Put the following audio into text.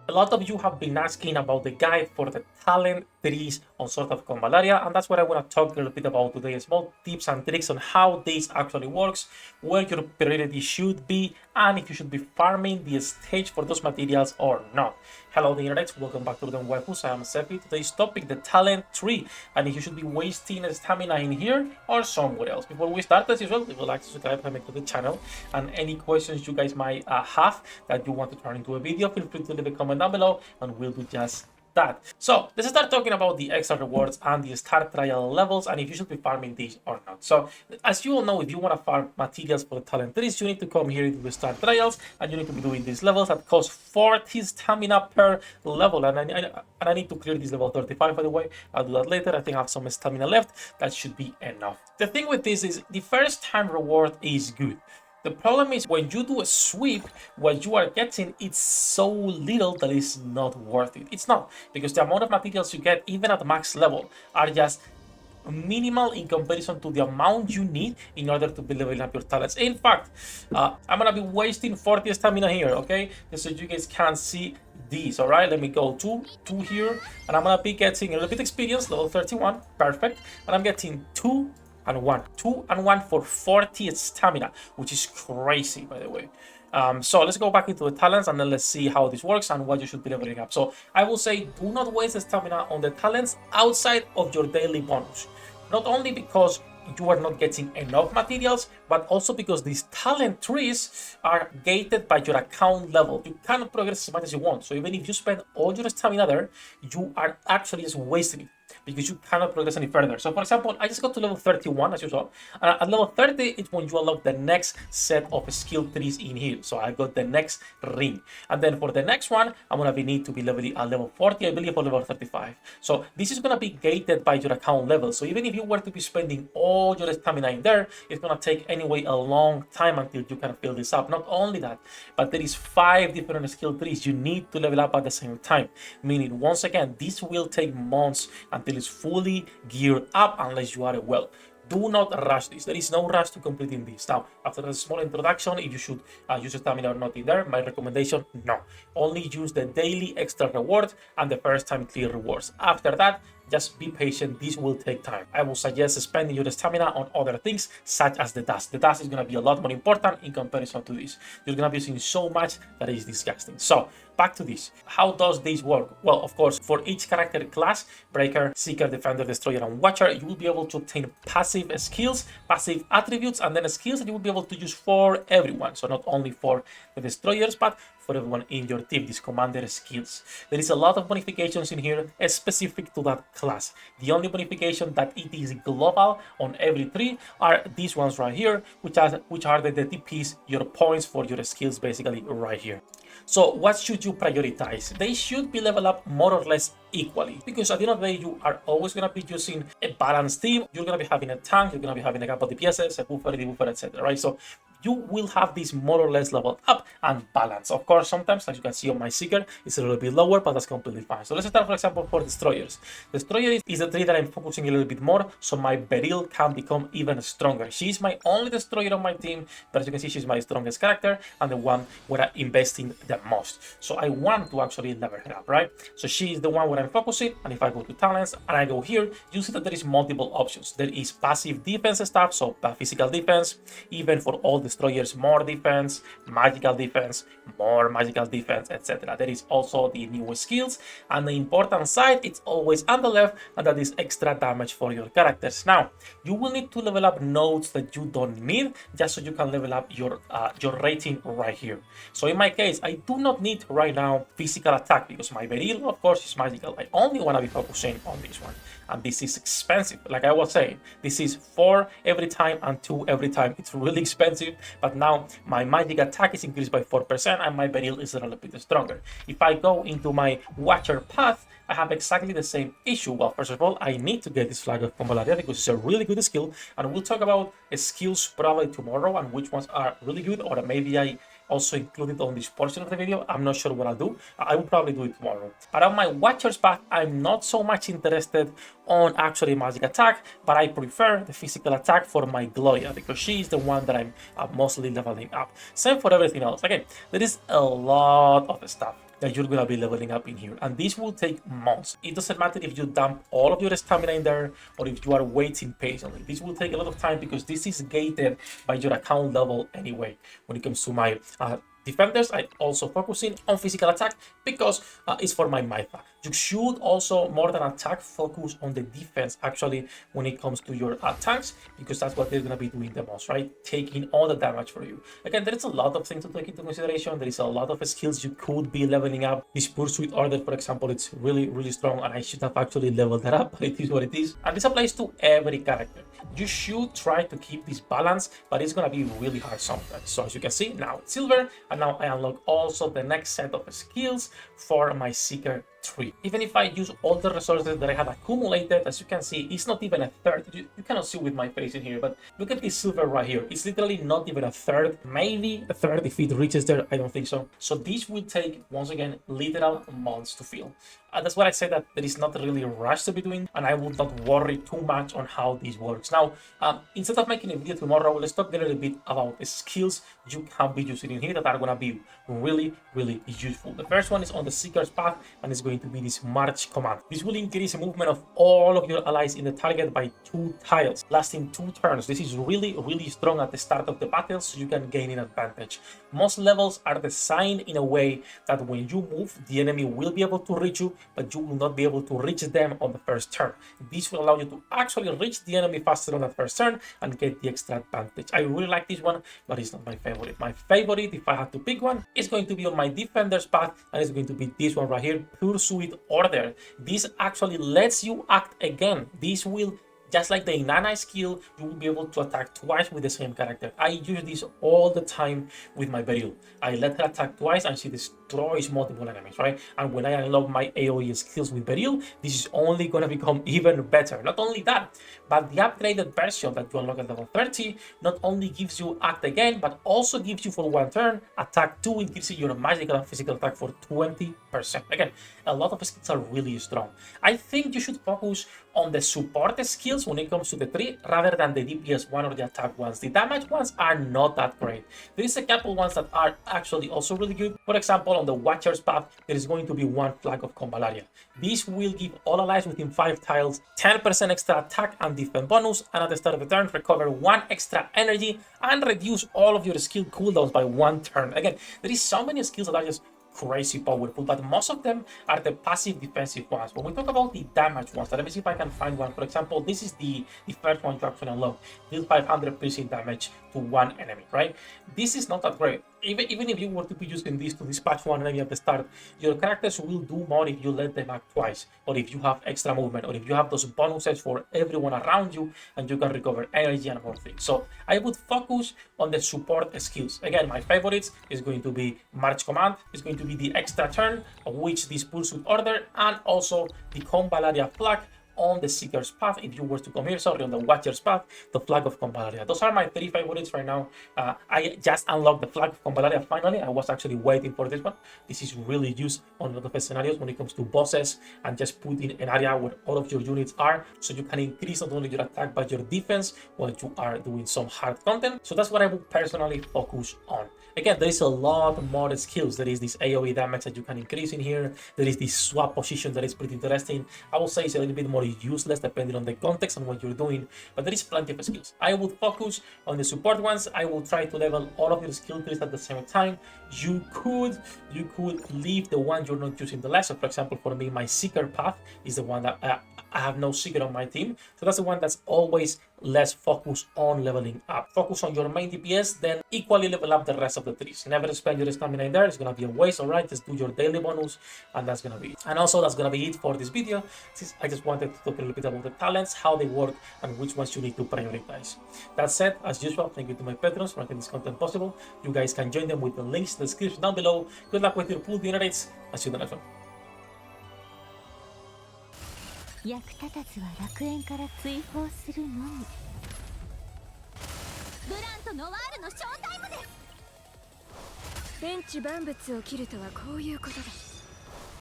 A lot of you have been asking about the guide for the talent trees on Sword of Convalaria, and that's what I want to talk a little bit about today. Small tips and tricks on how this actually works, where your priority should be, and if you should be farming the stage for those materials or not. Hello the internet, welcome back to the Waifus. I am Sefhi. Today's topic, the talent tree, and if you should be wasting stamina in here or somewhere else. Before we start, as usual, we would like to subscribe to the channel, and any questions you guys might have that you want to turn into a video, feel free to leave a comment down below and we'll do just that. So let's start talking about the extra rewards and the start trial levels, and if you should be farming these or not. So as you all know, if you want to farm materials for the talent trees, you need to come here to the start trials and you need to be doing these levels that cost 40 stamina per level, and I need to clear this level 35, by the way. I'll do that later. I think I have some stamina left. That should be enough. The thing with this is the first time reward is good. The problem is when you do a sweep, what you are getting is so little that it's not worth it. It's not, because the amount of materials you get, even at max level, are just minimal in comparison to the amount you need in order to be leveling up your talents. In fact, I'm gonna be wasting 40 stamina here, okay? Just so you guys can see these. All right, let me go to 2 here, and I'm gonna be getting a little bit experience, level 31, perfect, and I'm getting 2 and 1 for 40 stamina, which is crazy, by the way. So let's go back into the talents and then let's see how this works and what you should be leveling up. So I will say, do not waste the stamina on the talents outside of your daily bonus. Not only because you are not getting enough materials, but also because these talent trees are gated by your account level. You cannot progress as much as you want. So even if you spend all your stamina there, you are actually just wasting it, because you cannot progress any further. So for example, I just got to level 31, as you saw. At level 30, it's when you unlock the next set of skill trees in here. So I got the next ring. And then for the next one, I'm going to need to be leveling at level 40, I believe, or level 35. So this is going to be gated by your account level. So even if you were to be spending all your stamina in there, it's going to take anyway a long time until you can fill this up. Not only that, but there is 5 different skill trees you need to level up at the same time. Meaning, once again, this will take months until it's fully geared up, unless you are a well. Do not rush this. There is no rush to completing this. Now, after a small introduction, if you should use stamina or not in there, my recommendation, no. Only use the daily extra reward and the first time clear rewards. After that, just be patient. This will take time. I will suggest spending your stamina on other things, such as the dust. The dust is going to be a lot more important in comparison to this. You're going to be using so much that it is disgusting. So back to this. How does this work? Well, of course, for each character class, Breaker, Seeker, Defender, Destroyer, and Watcher, you will be able to obtain passive skills, passive attributes, and then skills that you will be able to use for everyone. So not only for the Destroyers, but for everyone in your team, these commander skills. There is a lot of bonifications in here specific to that class. The only bonification that it is global on every tree are these ones right here, which are the DPs, your points for your skills, basically right here. So what should you prioritize? They should be leveled up more or less equally, because at the end of the day, you are always going to be using a balanced team. You're going to be having a tank, you're going to be having a couple of DPSs, a buffer, debuffer, etc. Right? So you will have this more or less leveled up and balanced. Of course, sometimes, as you can see on my Seeker, it's a little bit lower, but that's completely fine. So let's start, for example, for Destroyers. Destroyer is the tree that I'm focusing a little bit more, so my Beryl can become even stronger. She's my only Destroyer on my team, but as you can see, she's my strongest character and the one where I'm investing the most. So I want to actually level her up, right? So she is the one where I'm focusing, and if I go to talents and I go here, you see that there is multiple options. There is passive defense stuff, so physical defense, even for all Destroyers, more defense, magical defense, more magical defense, etc. There is also the new skills, and the important side, it's always on the left, and that is extra damage for your characters. Now, you will need to level up nodes that you don't need, just so you can level up your rating right here. So in my case, I do not need right now physical attack, because my Beryl, of course, is magical. I only want to be focusing on this one, and this is expensive. Like I was saying, this is 4 every time and 2 every time. It's really expensive, but now my magic attack is increased by 4% and my Beryl is a little bit stronger. If I go into my Watcher path, I have exactly the same issue. Well, first of all, I need to get this Flag of Convalaria because it's a really good skill, and we'll talk about skills probably tomorrow and which ones are really good, or maybe I also include it on this portion of the video. I'm not sure what I'll do. I will probably do it tomorrow. But on my Watcher's path, I'm not so much interested on actually magic attack, but I prefer the physical attack for my Gloria because she is the one that I'm mostly leveling up. Same for everything else. Again, there is a lot of stuff. that you're gonna be leveling up in here, and this will take months. It doesn't matter if you dump all of your stamina in there or if you are waiting patiently. This will take a lot of time because this is gated by your account level anyway. When it comes to my defenders, I also focusing on physical attack because it's for my Mytha. You should also, more than attack, focus on the defense actually when it comes to your attacks, because that's what they're going to be doing the most, right? Taking all the damage for you. Again, there is a lot of things to take into consideration. There is a lot of skills you could be leveling up. This Pursuit Order, for example, it's really strong, and I should have actually leveled that up, but it is what it is. And this applies to every character. You should try to keep this balance, but it's going to be really hard sometimes. So as you can see, now it's silver, and now I unlock also the next set of skills for my Seeker 3. Even if I use all the resources that I have accumulated, as you can see, it's not even a third. You cannot see with my face in here, but look at this silver right here. It's literally not even a third, maybe a third if it reaches there. I don't think so. So this will take, once again, literal months to fill. That's why I say that there is not really a rush to be doing, and I would not worry too much on how this works. Now, instead of making a video tomorrow, let's talk a little bit about the skills you can be using in here that are going to be really useful. The first one is on the Seeker's Path, and it's going to be this March command. This will increase the movement of all of your allies in the target by 2 tiles, lasting 2 turns. This is really strong at the start of the battle, so you can gain an advantage. Most levels are designed in a way that when you move, the enemy will be able to reach you, but you will not be able to reach them on the first turn. This will allow you to actually reach the enemy faster on that first turn and get the extra advantage. I really like this one, but it's not my favorite. My favorite, if I had to pick one, is going to be on my Defender's Path, and it's going to be this one right here, Pursuit Order. This actually lets you act again. This will, just like the Inanna skill, you will be able to attack twice with the same character. I use this all the time with my Beryl. I let her attack twice and she destroys multiple enemies, right? And when I unlock my AoE skills with Beryl, this is only going to become even better. Not only that, but the upgraded version that you unlock at level 30 not only gives you act again, but also gives you for 1 turn attack 2, increasing your magical and physical attack for 20%. Again, a lot of skills are really strong. I think you should focus on the support skills when it comes to the 3 rather than the DPS one or the attack ones. The damage ones are not that great. There is a couple ones that are actually also really good. For example, on the Watcher's Path, there is going to be 1 flag of Convallaria. This will give all allies within 5 tiles 10% extra attack and defense bonus, and at the start of the turn, recover 1 extra energy and reduce all of your skill cooldowns by 1 turn. Again, there is so many skills that are just crazy powerful, but most of them are the passive defensive ones. When we talk about the damage ones, let me see if I can find one. For example, this is the first one to actually unlock. Deal 500 piercing damage to 1 enemy, right? This is not that great. Even if you were to be using this to dispatch 1 enemy at the start, your characters will do more if you let them act twice, or if you have extra movement, or if you have those bonuses for everyone around you and you can recover energy and more things. So I would focus on the support skills. Again, my favorites is going to be March Command, is going to be the extra turn, of which this Pursuit Order, and also the Convallaria flag on the Seeker's Path. If you were to come here, sorry, on the Watcher's Path, the flag of Convallaria. Those are my 3 favorites right now. I just unlocked the flag of Convallaria finally. I was actually waiting for this one. This is really used on a lot of scenarios when it comes to bosses and just put in an area where all of your units are, so you can increase not only your attack but your defense while you are doing some hard content. So that's what I would personally focus on. Again, there is a lot more skills. There is this AoE damage that you can increase in here. There is this swap position that is pretty interesting. I will say it's a little bit more useless depending on the context and what you're doing, but there is plenty of skills. I would focus on the support ones. I will try to level all of your skill trees at the same time. You could leave the one you're not using the less. So for example, for me, my Seeker Path is the one that I have no Seeker on my team, so that's the one that's always less focused on leveling up. Focus on your main DPS, then equally level up the rest of the trees. Never spend your stamina in there, it's gonna be a waste, alright? Just do your daily bonus, and that's gonna be it. And also, that's gonna be it for this video, since I just wanted to talk a little bit about the talents, how they work, and which ones you need to prioritize. That said, as usual, thank you to my patrons for making this content possible. You guys can join them with the links in the description down below. Good luck with your pool dinner dates, and see you in the next one. 役立たずは楽園から追放するのみ。ブランとノワールのショータイムです。天地万物を切るとはこういうことだ。